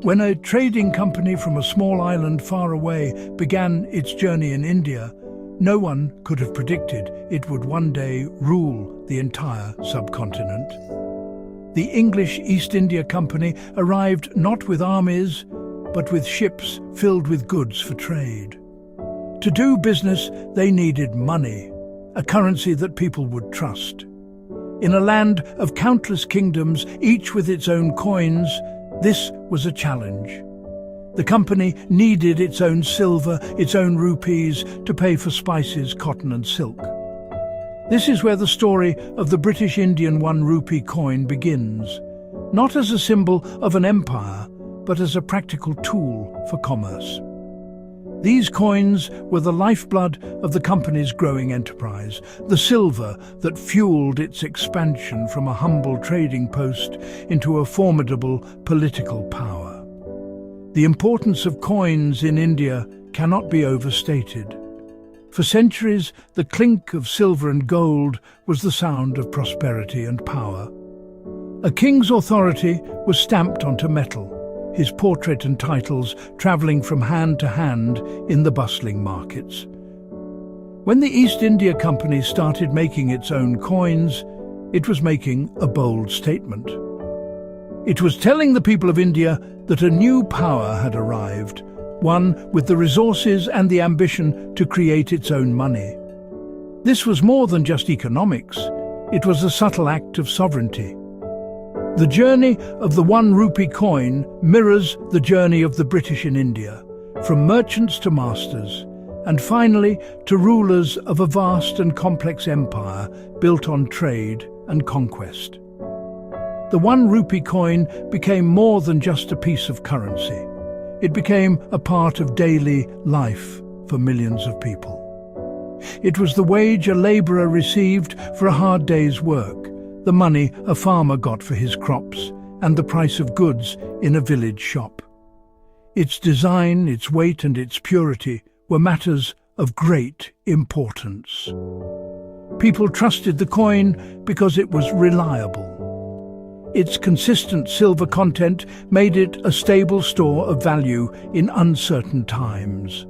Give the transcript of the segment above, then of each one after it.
When a trading company from a small island far away began its journey in India, no one could have predicted it would one day rule the entire subcontinent. The English East India Company arrived not with armies, but with ships filled with goods for trade. To do business, they needed money, a currency that people would trust. In a land of countless kingdoms, each with its own coins, this was a challenge. The company needed its own silver, its own rupees, to pay for spices, cotton and silk. This is where the story of the British Indian 1 rupee coin begins, not as a symbol of an empire, but as a practical tool for commerce. These coins were the lifeblood of the company's growing enterprise, the silver that fueled its expansion from a humble trading post into a formidable political power. The importance of coins in India cannot be overstated. For centuries, the clink of silver and gold was the sound of prosperity and power. A king's authority was stamped onto metal, his portrait and titles travelling from hand to hand in the bustling markets. When the East India Company started making its own coins, it was making a bold statement. It was telling the people of India that a new power had arrived, one with the resources and the ambition to create its own money. This was more than just economics, it was a subtle act of sovereignty. The journey of the 1 rupee coin mirrors the journey of the British in India, from merchants to masters, and finally to rulers of a vast and complex empire built on trade and conquest. The 1 rupee coin became more than just a piece of currency. It became a part of daily life for millions of people. It was the wage a labourer received for a hard day's work, the money a farmer got for his crops, and the price of goods in a village shop. Its design, its weight and its purity were matters of great importance. People trusted the coin because it was reliable. Its consistent silver content made it a stable store of value in uncertain times.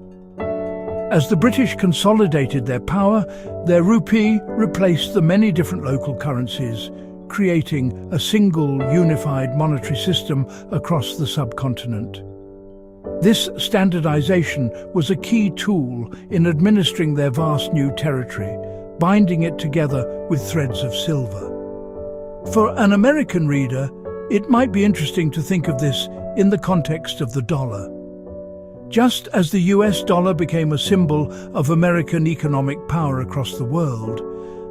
As the British consolidated their power, their rupee replaced the many different local currencies, creating a single unified monetary system across the subcontinent. This standardization was a key tool in administering their vast new territory, binding it together with threads of silver. For an American reader, it might be interesting to think of this in the context of the dollar. Just as the US dollar became a symbol of American economic power across the world,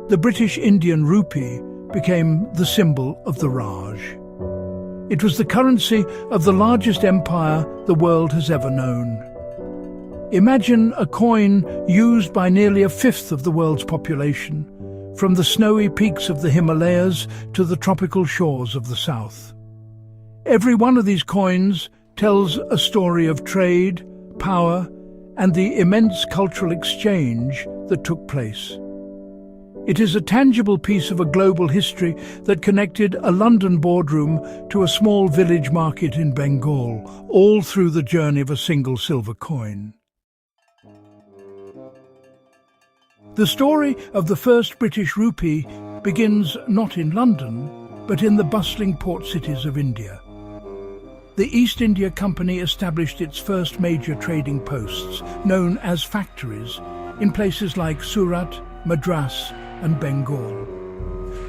the British Indian rupee became the symbol of the Raj. It was the currency of the largest empire the world has ever known. Imagine a coin used by nearly a fifth of the world's population, from the snowy peaks of the Himalayas to the tropical shores of the south. Every one of these coins tells a story of trade, power, and the immense cultural exchange that took place. It is a tangible piece of a global history that connected a London boardroom to a small village market in Bengal, all through the journey of a single silver coin. The story of the first British rupee begins not in London, but in the bustling port cities of India. The East India Company established its first major trading posts, known as factories, in places like Surat, Madras and Bengal.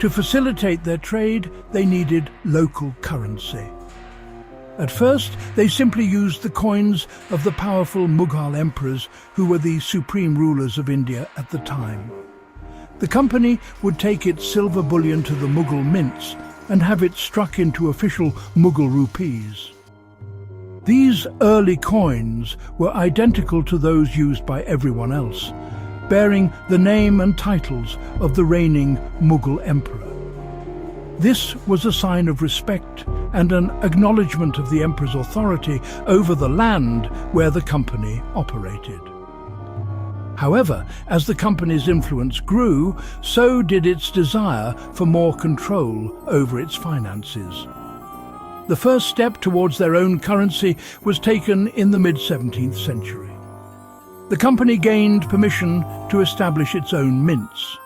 To facilitate their trade, they needed local currency. At first, they simply used the coins of the powerful Mughal emperors who were the supreme rulers of India at the time. The company would take its silver bullion to the Mughal mints and have it struck into official Mughal rupees. These early coins were identical to those used by everyone else, bearing the name and titles of the reigning Mughal emperor. This was a sign of respect and an acknowledgement of the emperor's authority over the land where the company operated. However, as the company's influence grew, so did its desire for more control over its finances. The first step towards their own currency was taken in the mid-17th century. The company gained permission to establish its own mints.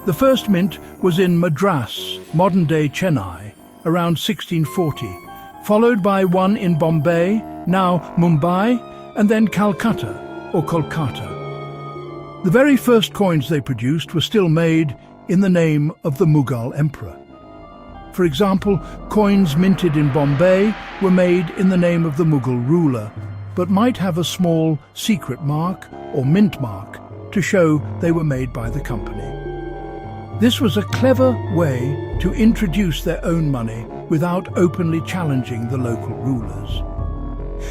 The first mint was in Madras, modern-day Chennai, around 1640, followed by one in Bombay, now Mumbai, and then Calcutta, or Kolkata. The very first coins they produced were still made in the name of the Mughal emperor. For example, coins minted in Bombay were made in the name of the Mughal ruler, but might have a small secret mark or mint mark to show they were made by the company. This was a clever way to introduce their own money without openly challenging the local rulers.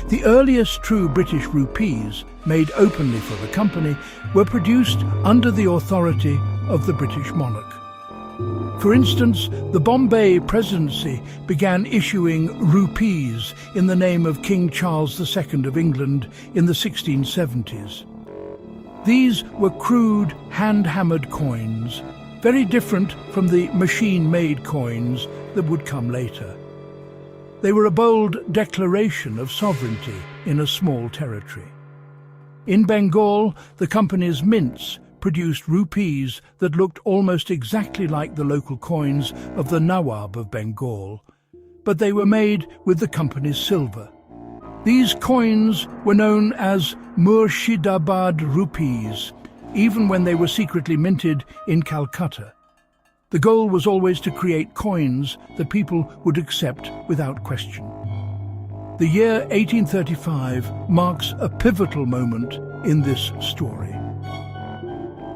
The earliest true British rupees, made openly for the company, were produced under the authority of the British monarch. For instance, the Bombay Presidency began issuing rupees in the name of King Charles II of England in the 1670s. These were crude, hand-hammered coins, very different from the machine-made coins that would come later. They were a bold declaration of sovereignty in a small territory. In Bengal, the company's mints produced rupees that looked almost exactly like the local coins of the Nawab of Bengal, but they were made with the company's silver. These coins were known as Murshidabad rupees, even when they were secretly minted in Calcutta. The goal was always to create coins that people would accept without question. The year 1835 marks a pivotal moment in this story.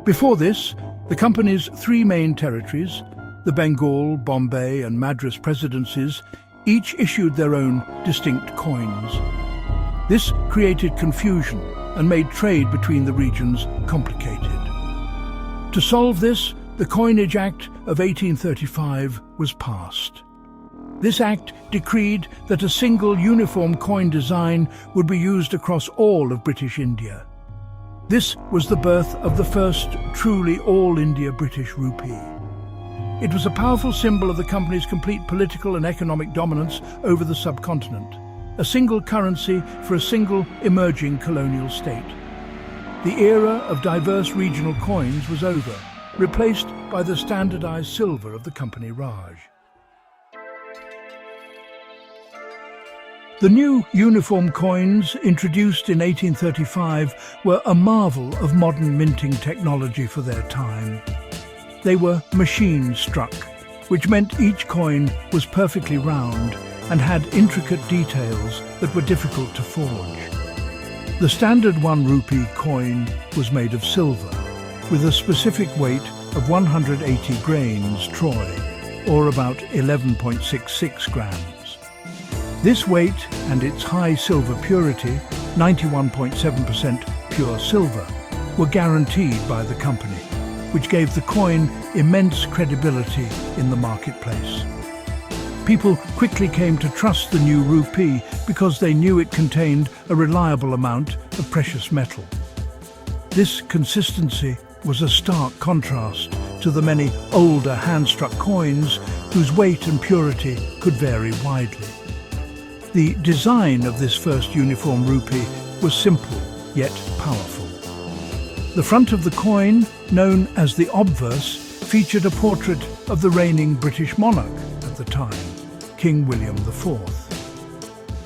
Before this, the company's three main territories, the Bengal, Bombay and Madras presidencies, each issued their own distinct coins. This created confusion and made trade between the regions complicated. To solve this, the Coinage Act of 1835 was passed. This act decreed that a single uniform coin design would be used across all of British India. This was the birth of the first truly all-India British rupee. It was a powerful symbol of the company's complete political and economic dominance over the subcontinent, a single currency for a single emerging colonial state. The era of diverse regional coins was over, replaced by the standardized silver of the company Raj. The new uniform coins, introduced in 1835, were a marvel of modern minting technology for their time. They were machine-struck, which meant each coin was perfectly round and had intricate details that were difficult to forge. The standard 1 rupee coin was made of silver, with a specific weight of 180 grains troy, or about 11.66 grams. This weight and its high silver purity, 91.7% pure silver, were guaranteed by the company, which gave the coin immense credibility in the marketplace. People quickly came to trust the new rupee because they knew it contained a reliable amount of precious metal. This consistency was a stark contrast to the many older hand-struck coins whose weight and purity could vary widely. The design of this first uniform rupee was simple yet powerful. The front of the coin, known as the obverse, featured a portrait of the reigning British monarch at the time, King William IV.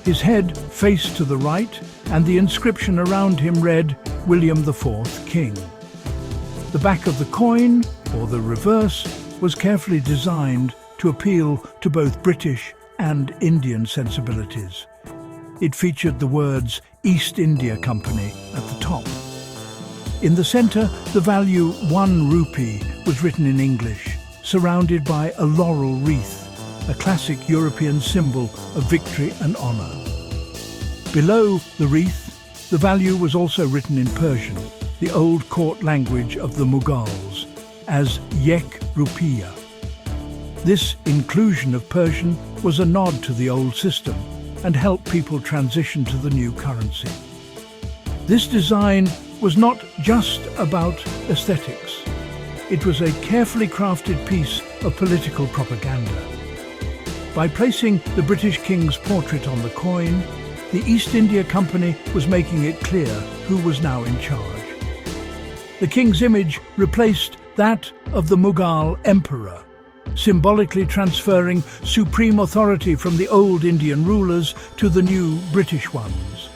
His head faced to the right, and the inscription around him read, "William IV, King." The back of the coin, or the reverse, was carefully designed to appeal to both British and Indian sensibilities. It featured the words East India Company at the top. In the centre, the value 1 rupee was written in English, surrounded by a laurel wreath, a classic European symbol of victory and honour. Below the wreath, the value was also written in Persian, the old court language of the Mughals, as Yek Rupiya. This inclusion of Persian was a nod to the old system and helped people transition to the new currency. This design was not just about aesthetics. It was a carefully crafted piece of political propaganda. By placing the British King's portrait on the coin, the East India Company was making it clear who was now in charge. The King's image replaced that of the Mughal Emperor, symbolically transferring supreme authority from the old Indian rulers to the new British ones.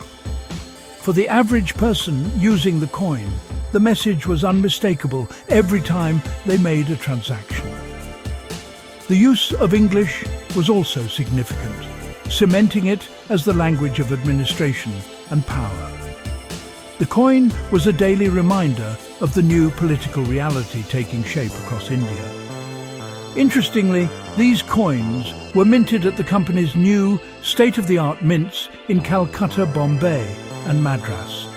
For the average person using the coin, the message was unmistakable every time they made a transaction. The use of English was also significant, cementing it as the language of administration and power. The coin was a daily reminder of the new political reality taking shape across India. Interestingly, these coins were minted at the company's new state-of-the-art mints in Calcutta, Bombay and Madras.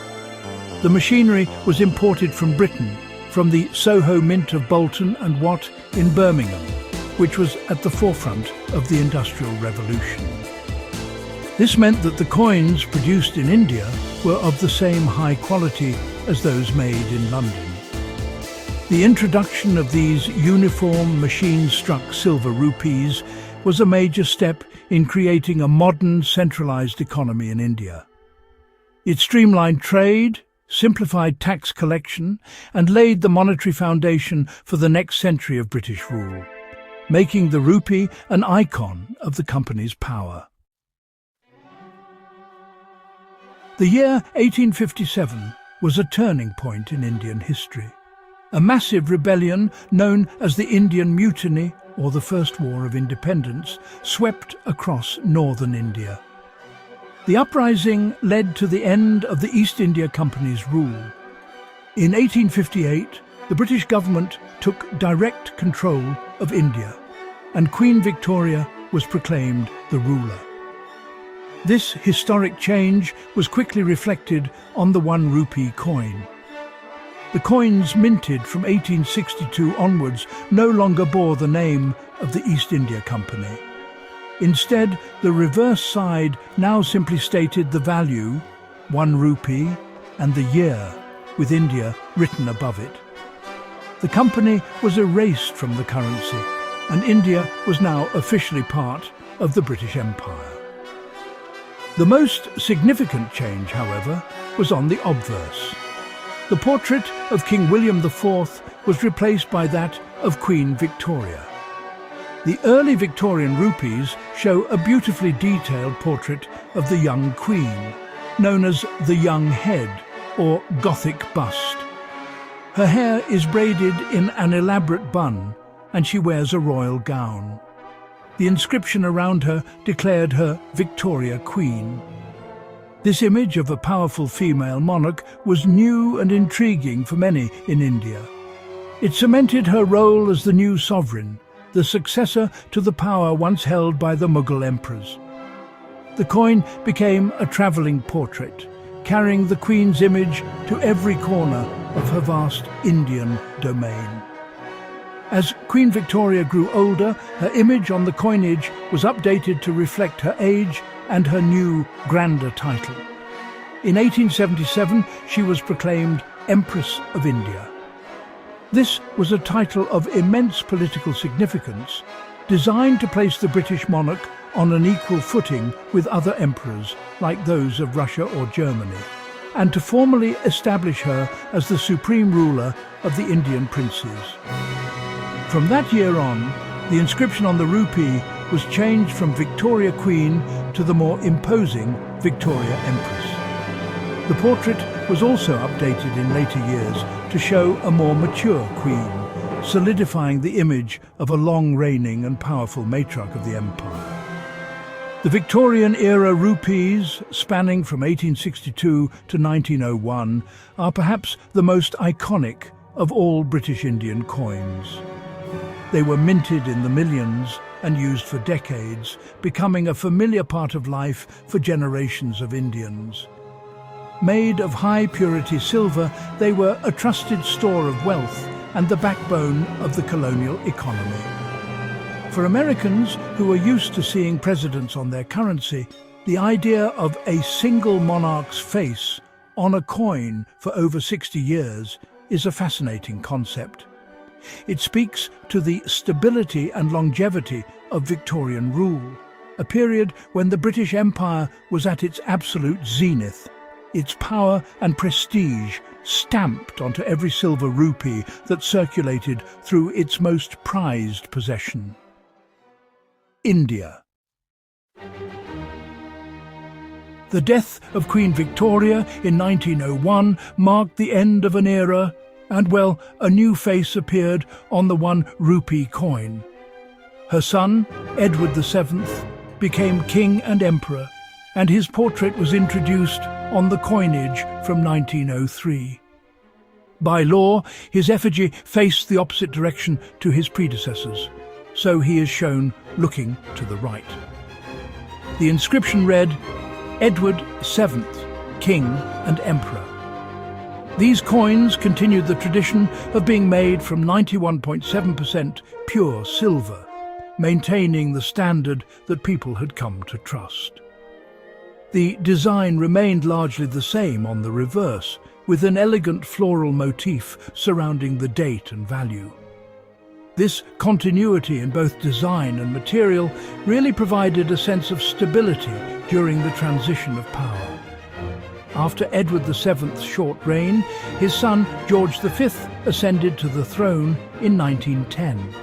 The machinery was imported from Britain, from the Soho Mint of Bolton and Watt in Birmingham, which was at the forefront of the Industrial Revolution. This meant that the coins produced in India were of the same high quality as those made in London. The introduction of these uniform, machine-struck silver rupees was a major step in creating a modern, centralised economy in India. It streamlined trade, simplified tax collection, and laid the monetary foundation for the next century of British rule, making the rupee an icon of the company's power. The year 1857 was a turning point in Indian history. A massive rebellion known as the Indian Mutiny, or the First War of Independence, swept across northern India. The uprising led to the end of the East India Company's rule. In 1858, the British government took direct control of India, and Queen Victoria was proclaimed the ruler. This historic change was quickly reflected on the 1 rupee coin. The coins minted from 1862 onwards no longer bore the name of the East India Company. Instead, the reverse side now simply stated the value, 1 rupee, and the year, with India written above it. The company was erased from the currency, and India was now officially part of the British Empire. The most significant change, however, was on the obverse. The portrait of King William IV was replaced by that of Queen Victoria. The early Victorian rupees show a beautifully detailed portrait of the young Queen, known as the young head or Gothic bust. Her hair is braided in an elaborate bun, and she wears a royal gown. The inscription around her declared her Victoria Queen. This image of a powerful female monarch was new and intriguing for many in India. It cemented her role as the new sovereign, the successor to the power once held by the Mughal emperors. The coin became a travelling portrait, carrying the Queen's image to every corner of her vast Indian domain. As Queen Victoria grew older, her image on the coinage was updated to reflect her age and her new, grander title. In 1877, she was proclaimed Empress of India. This was a title of immense political significance, designed to place the British monarch on an equal footing with other emperors, like those of Russia or Germany, and to formally establish her as the supreme ruler of the Indian princes. From that year on, the inscription on the rupee was changed from Victoria Queen to the more imposing Victoria Empress. The portrait was also updated in later years to show a more mature queen, solidifying the image of a long-reigning and powerful matriarch of the empire. The Victorian-era rupees, spanning from 1862 to 1901, are perhaps the most iconic of all British Indian coins. They were minted in the millions and used for decades, becoming a familiar part of life for generations of Indians. Made of high-purity silver, they were a trusted store of wealth and the backbone of the colonial economy. For Americans who are used to seeing presidents on their currency, the idea of a single monarch's face on a coin for over 60 years is a fascinating concept. It speaks to the stability and longevity of Victorian rule, a period when the British Empire was at its absolute zenith, its power and prestige stamped onto every silver rupee that circulated through its most prized possession. India. The death of Queen Victoria in 1901 marked the end of an era, and well, a new face appeared on the 1 rupee coin. Her son, Edward VII, became king and emperor, and his portrait was introduced on the coinage from 1903. By law, his effigy faced the opposite direction to his predecessors, so he is shown looking to the right. The inscription read, Edward VII, King and Emperor. These coins continued the tradition of being made from 91.7% pure silver, maintaining the standard that people had come to trust. The design remained largely the same on the reverse, with an elegant floral motif surrounding the date and value. This continuity in both design and material really provided a sense of stability during the transition of power. After Edward VII's short reign, his son George V ascended to the throne in 1910.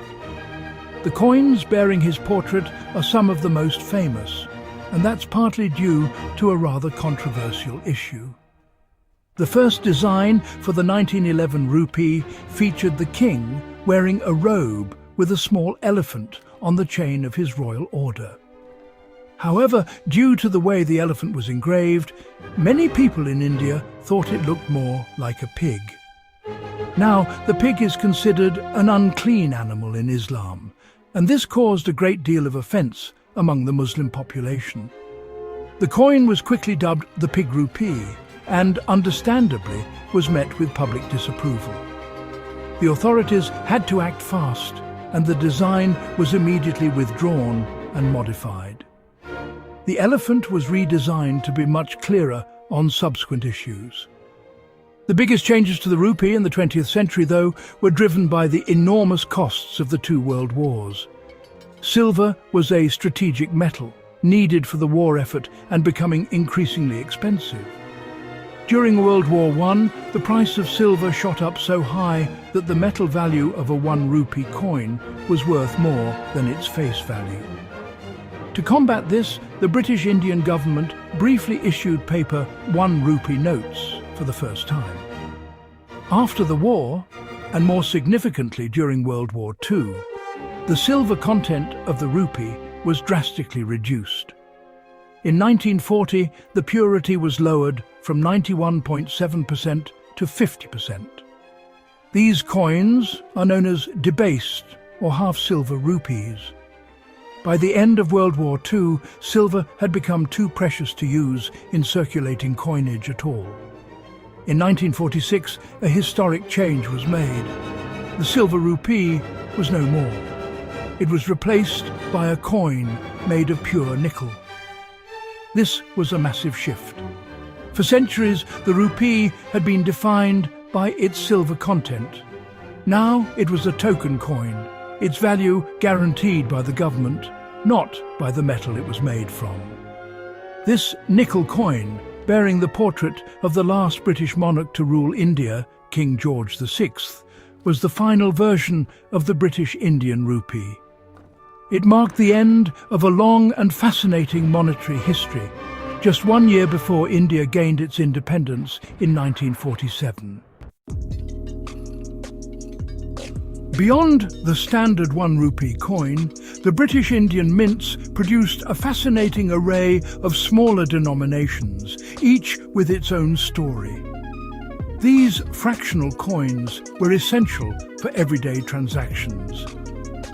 The coins bearing his portrait are some of the most famous, and that's partly due to a rather controversial issue. The first design for the 1911 rupee featured the king wearing a robe with a small elephant on the chain of his royal order. However, due to the way the elephant was engraved, many people in India thought it looked more like a pig. Now, the pig is considered an unclean animal in Islam, and this caused a great deal of offence among the Muslim population. The coin was quickly dubbed the pig rupee, and understandably was met with public disapproval. The authorities had to act fast, and the design was immediately withdrawn and modified. The elephant was redesigned to be much clearer on subsequent issues. The biggest changes to the rupee in the 20th century, though, were driven by the enormous costs of the 2 world wars. Silver was a strategic metal, needed for the war effort and becoming increasingly expensive. During World War I, the price of silver shot up so high that the metal value of a 1 rupee coin was worth more than its face value. To combat this, the British Indian government briefly issued paper 1 rupee notes for the first time. After the war, and more significantly during World War II, the silver content of the rupee was drastically reduced. In 1940, the purity was lowered from 91.7% to 50%. These coins are known as debased or half-silver rupees. By the end of World War II, silver had become too precious to use in circulating coinage at all. In 1946, a historic change was made. The silver rupee was no more. It was replaced by a coin made of pure nickel. This was a massive shift. For centuries, the rupee had been defined by its silver content. Now it was a token coin, its value guaranteed by the government, not by the metal it was made from. This nickel coin, bearing the portrait of the last British monarch to rule India, King George VI, was the final version of the British Indian rupee. It marked the end of a long and fascinating monetary history, just 1 year before India gained its independence in 1947. Beyond the standard 1 rupee coin, the British Indian mints produced a fascinating array of smaller denominations, each with its own story. These fractional coins were essential for everyday transactions.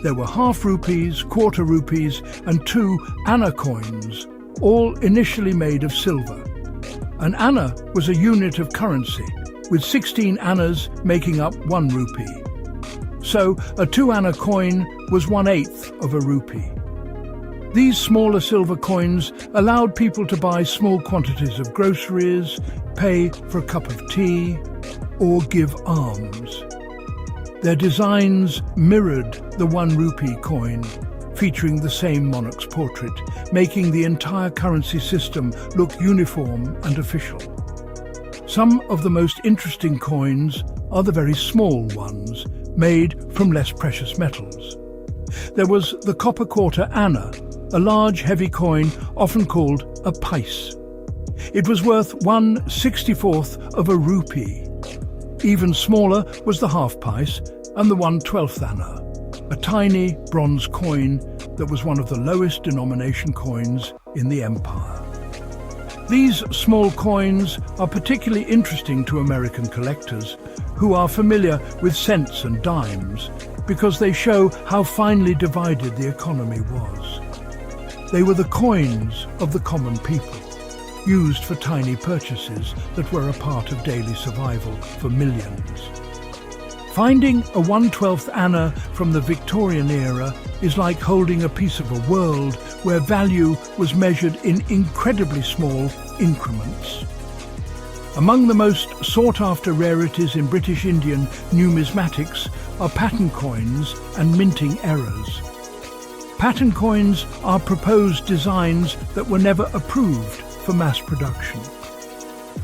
There were half rupees, quarter rupees, and 2 anna coins, all initially made of silver. An anna was a unit of currency, with 16 annas making up 1 rupee. So a 2 anna coin was 1/8 of a rupee. These smaller silver coins allowed people to buy small quantities of groceries, pay for a cup of tea, or give alms. Their designs mirrored the 1 rupee coin, featuring the same monarch's portrait, making the entire currency system look uniform and official. Some of the most interesting coins are the very small ones, made from less precious metals. There was the copper quarter anna, a large heavy coin often called a pice. It was worth 1/64th of a rupee. Even smaller was the half pice and the 1/12th anna, a tiny bronze coin that was one of the lowest denomination coins in the empire. These small coins are particularly interesting to American collectors who are familiar with cents and dimes because they show how finely divided the economy was. They were the coins of the common people, used for tiny purchases that were a part of daily survival for millions. Finding a 1/12th anna from the Victorian era is like holding a piece of a world where value was measured in incredibly small increments. Among the most sought-after rarities in British Indian numismatics are pattern coins and minting errors. Pattern coins are proposed designs that were never approved for mass production.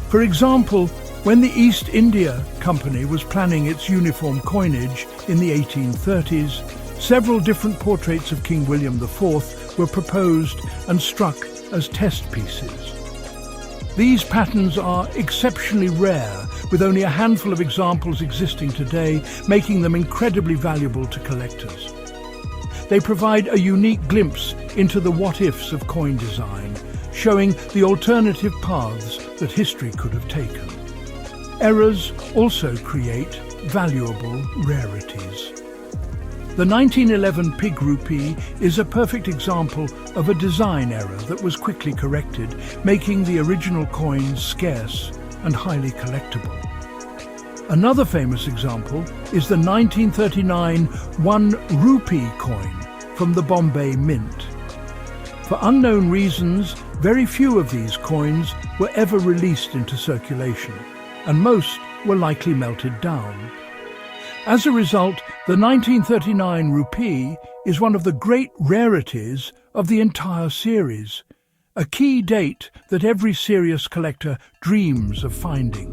For example, when the East India Company was planning its uniform coinage in the 1830s, several different portraits of King William IV were proposed and struck as test pieces. These patterns are exceptionally rare, with only a handful of examples existing today, making them incredibly valuable to collectors. They provide a unique glimpse into the what-ifs of coin design, showing the alternative paths that history could have taken. Errors also create valuable rarities. The 1911 pig rupee is a perfect example of a design error that was quickly corrected, making the original coins scarce and highly collectible. Another famous example is the 1939 1 rupee coin from the Bombay Mint. For unknown reasons, very few of these coins were ever released into circulation, and most were likely melted down. As a result, the 1939 rupee is one of the great rarities of the entire series, a key date that every serious collector dreams of finding.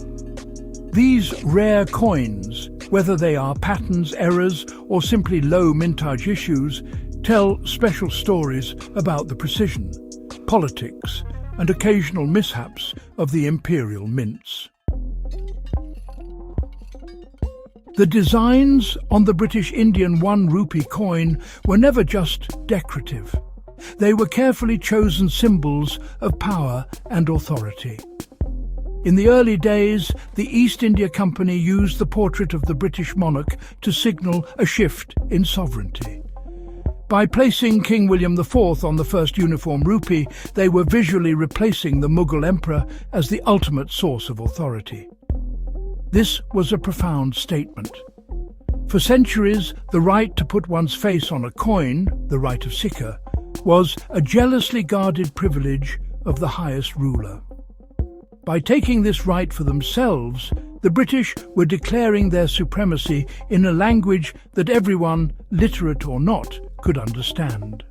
These rare coins, whether they are patterns, errors, or simply low mintage issues, tell special stories about the precision, politics, and occasional mishaps of the imperial mints. The designs on the British Indian 1 rupee coin were never just decorative. They were carefully chosen symbols of power and authority. In the early days, the East India Company used the portrait of the British monarch to signal a shift in sovereignty. By placing King William IV on the first uniform rupee, they were visually replacing the Mughal emperor as the ultimate source of authority. This was a profound statement. For centuries, the right to put one's face on a coin, the right of Sikha, was a jealously guarded privilege of the highest ruler. By taking this right for themselves, the British were declaring their supremacy in a language that everyone, literate or not, could understand.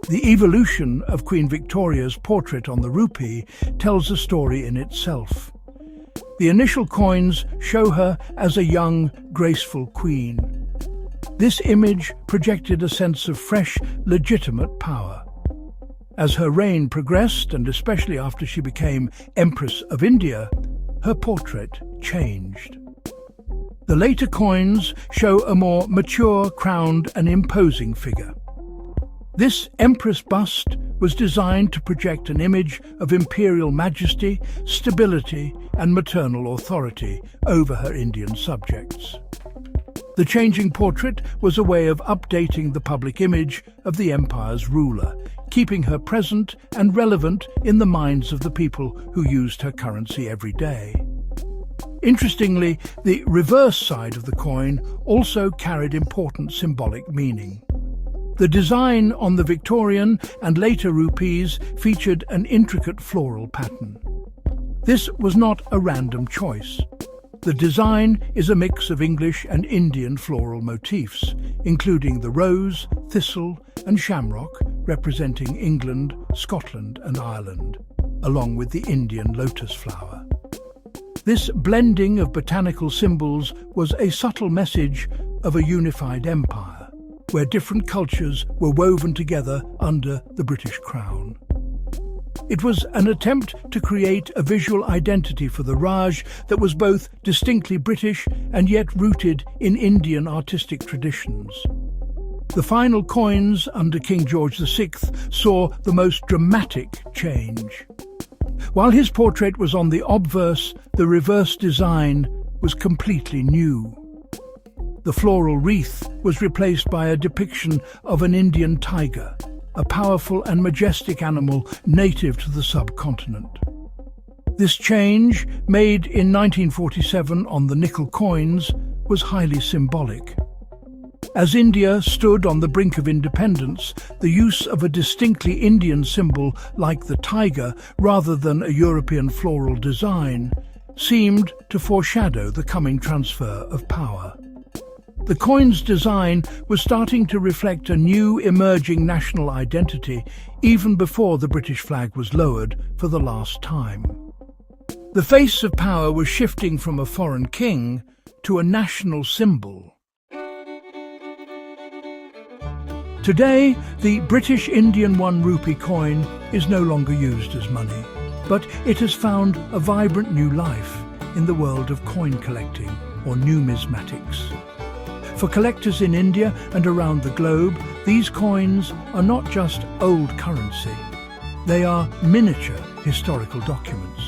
The evolution of Queen Victoria's portrait on the rupee tells a story in itself. The initial coins show her as a young, graceful queen. This image projected a sense of fresh, legitimate power. As her reign progressed, and especially after she became Empress of India, her portrait changed. The later coins show a more mature, crowned and imposing figure. This Empress bust was designed to project an image of imperial majesty, stability and maternal authority over her Indian subjects. The changing portrait was a way of updating the public image of the empire's ruler, keeping her present and relevant in the minds of the people who used her currency every day. Interestingly, the reverse side of the coin also carried important symbolic meaning. The design on the Victorian and later rupees featured an intricate floral pattern. This was not a random choice. The design is a mix of English and Indian floral motifs, including the rose, thistle and shamrock representing England, Scotland and Ireland, along with the Indian lotus flower. This blending of botanical symbols was a subtle message of a unified empire, where different cultures were woven together under the British Crown. It was an attempt to create a visual identity for the Raj that was both distinctly British and yet rooted in Indian artistic traditions. The final coins under King George VI saw the most dramatic change. While his portrait was on the obverse, the reverse design was completely new. The floral wreath was replaced by a depiction of an Indian tiger, a powerful and majestic animal native to the subcontinent. This change, made in 1947 on the nickel coins, was highly symbolic. As India stood on the brink of independence, the use of a distinctly Indian symbol like the tiger rather than a European floral design seemed to foreshadow the coming transfer of power. The coin's design was starting to reflect a new emerging national identity even before the British flag was lowered for the last time. The face of power was shifting from a foreign king to a national symbol. Today, the British Indian 1 rupee coin is no longer used as money, but it has found a vibrant new life in the world of coin collecting, or numismatics. For collectors in India and around the globe, these coins are not just old currency. They are miniature historical documents.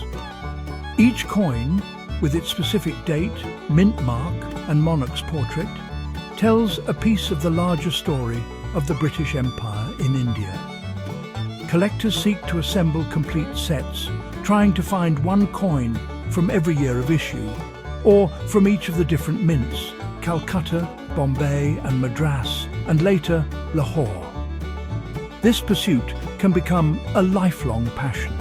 Each coin, with its specific date, mint mark and monarch's portrait, tells a piece of the larger story of the British Empire in India. Collectors seek to assemble complete sets, trying to find one coin from every year of issue, or from each of the different mints, Calcutta, Bombay and Madras, and later Lahore. This pursuit can become a lifelong passion.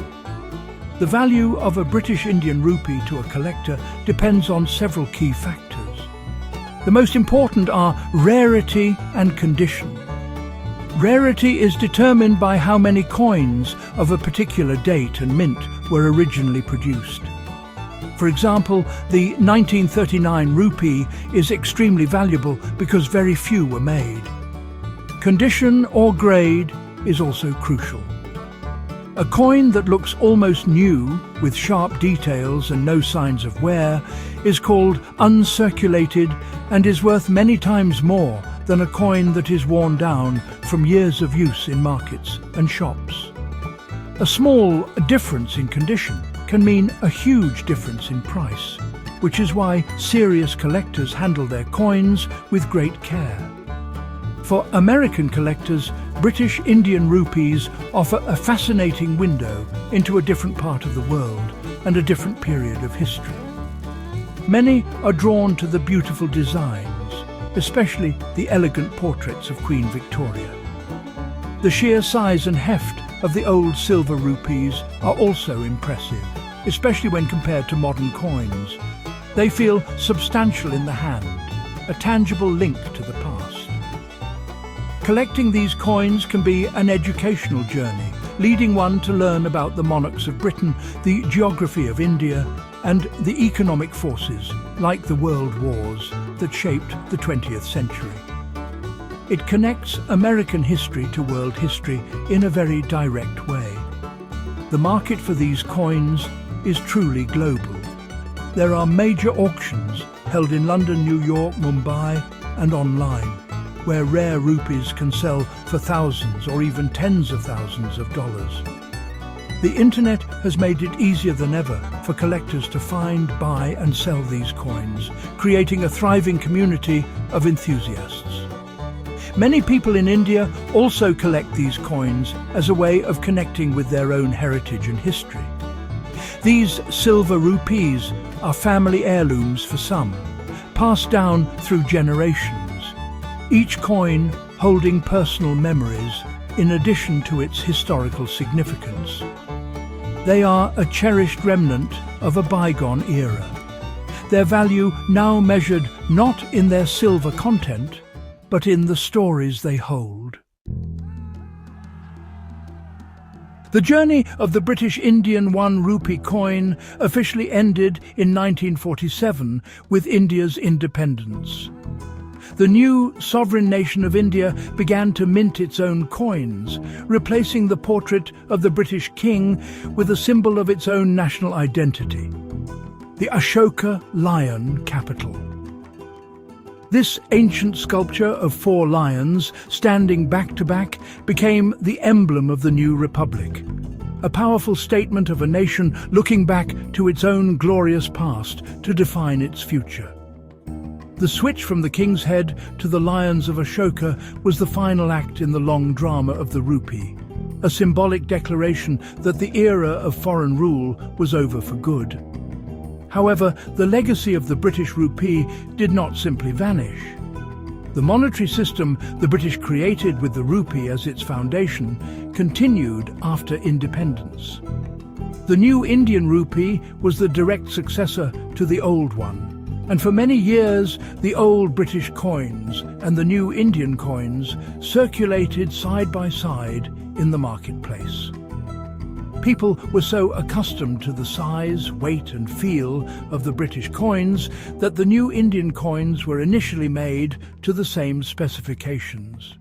The value of a British Indian rupee to a collector depends on several key factors. The most important are rarity and condition. Rarity is determined by how many coins of a particular date and mint were originally produced. For example, the 1939 rupee is extremely valuable because very few were made. Condition or grade is also crucial. A coin that looks almost new, with sharp details and no signs of wear, is called uncirculated and is worth many times more than a coin that is worn down from years of use in markets and shops. A small difference in condition can mean a huge difference in price, which is why serious collectors handle their coins with great care. For American collectors, British Indian rupees offer a fascinating window into a different part of the world and a different period of history. Many are drawn to the beautiful designs, especially the elegant portraits of Queen Victoria. The sheer size and heft of the old silver rupees are also impressive, especially when compared to modern coins. They feel substantial in the hand, a tangible link to the past. Collecting these coins can be an educational journey, leading one to learn about the monarchs of Britain, the geography of India, and the economic forces, like the world wars, that shaped the 20th century. It connects American history to world history in a very direct way. The market for these coins is truly global. There are major auctions held in London, New York, Mumbai, and online, where rare rupees can sell for thousands or even tens of thousands of dollars. The internet has made it easier than ever for collectors to find, buy and sell these coins, creating a thriving community of enthusiasts. Many people in India also collect these coins as a way of connecting with their own heritage and history. These silver rupees are family heirlooms for some, passed down through generations, each coin holding personal memories in addition to its historical significance. They are a cherished remnant of a bygone era. their value now measured not in their silver content, but in the stories they hold. The journey of the British Indian 1 rupee coin officially ended in 1947 with India's independence. The new sovereign nation of India began to mint its own coins, replacing the portrait of the British king with a symbol of its own national identity, the Ashoka lion capital. This ancient sculpture of 4 lions standing back to back became the emblem of the new republic, a powerful statement of a nation looking back to its own glorious past to define its future. The switch from the king's head to the lions of Ashoka was the final act in the long drama of the rupee, a symbolic declaration that the era of foreign rule was over for good. However, the legacy of the British rupee did not simply vanish. The monetary system the British created with the rupee as its foundation continued after independence. The new Indian rupee was the direct successor to the old one, and for many years the old British coins and the new Indian coins circulated side by side in the marketplace. People were so accustomed to the size, weight and feel of the British coins that the new Indian coins were initially made to the same specifications.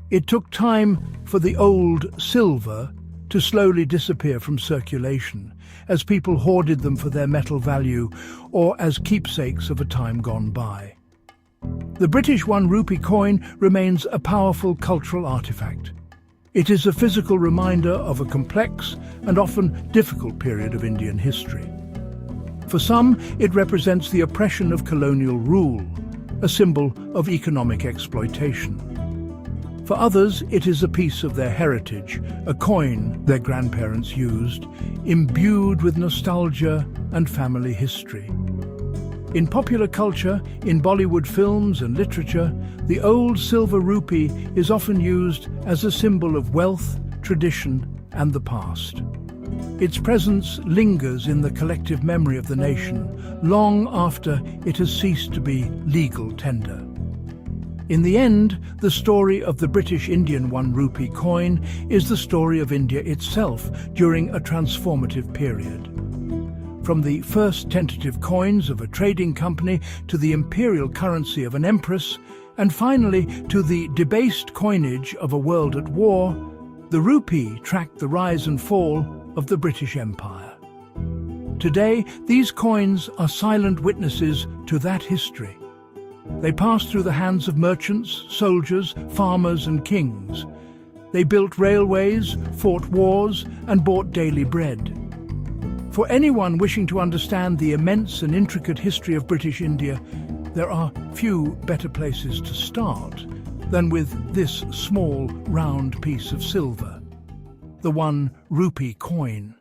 It took time for the old silver to slowly disappear from circulation, as people hoarded them for their metal value or as keepsakes of a time gone by. The British 1 rupee coin remains a powerful cultural artifact. It is a physical reminder of a complex and often difficult period of Indian history. For some, it represents the oppression of colonial rule, a symbol of economic exploitation. For others, it is a piece of their heritage, a coin their grandparents used, imbued with nostalgia and family history. In popular culture, in Bollywood films and literature, the old silver rupee is often used as a symbol of wealth, tradition, and the past. Its presence lingers in the collective memory of the nation, long after it has ceased to be legal tender. In the end, the story of the British Indian 1 rupee coin is the story of India itself during a transformative period. From the first tentative coins of a trading company to the imperial currency of an empress, and finally to the debased coinage of a world at war, the rupee tracked the rise and fall of the British Empire. Today, these coins are silent witnesses to that history. They passed through the hands of merchants, soldiers, farmers and kings. They built railways, fought wars and bought daily bread. For anyone wishing to understand the immense and intricate history of British India, there are few better places to start than with this small, round piece of silver, the 1 rupee coin.